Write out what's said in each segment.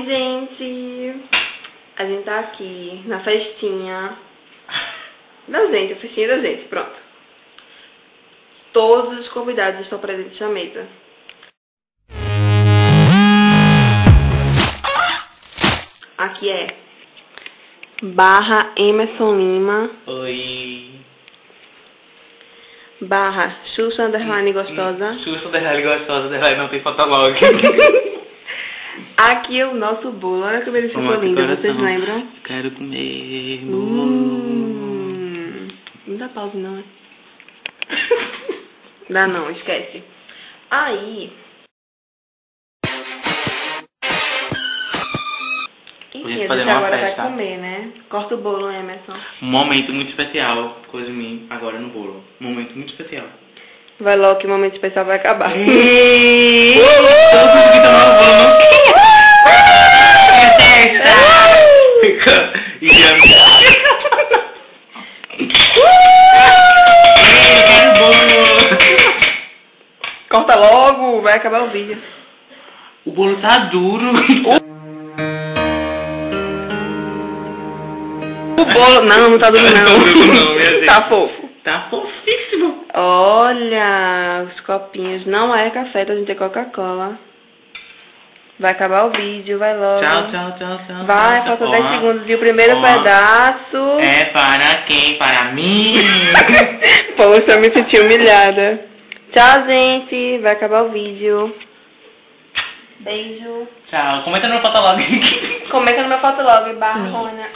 gente! A gente tá aqui na festinha da gente, a festinha da gente, pronto. Todos os convidados estão presentes na mesa. Aqui é barra Emerson Lima. Oi. Barra Xuxa Underline Gostosa. Xuxa Underline Gostosa, Underline não tem fotolog. Aqui é o nosso bolo. Olha que ele ficou lindo, vocês lembram? Quero comer bolo. Não dá pausa não, né? Dá não, esquece. Aí... Enfim, a gente agora vai comer, né? Corta o bolo, Emerson. Um momento muito especial, coisa de mim, agora no bolo. Um momento muito especial. Vai logo que o momento especial vai acabar. Todo mundo que tomar o bolo. Corta logo, vai acabar o vídeo. O bolo tá duro. O bolo... Não tá duro não. Tá fofo. Tá fofíssimo. Olha, os copinhos. Não é café, a gente é Coca-Cola. Vai acabar o vídeo, vai logo. Tchau. Vai, falta 10 segundos. E o primeiro pedaço... É para quem? Para mim. Poxa, eu me senti humilhada. Tchau, gente. Vai acabar o vídeo. Beijo. Tchau. Comenta no meu fotolog. Comenta no meu fotolog. Barrona.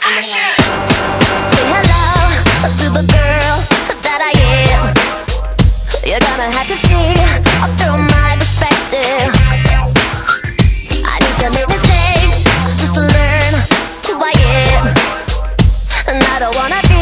Say hello to the girl that I am. You're gonna have to see through my perspective. I need to make mistakes just to learn who I am. And I don't wanna be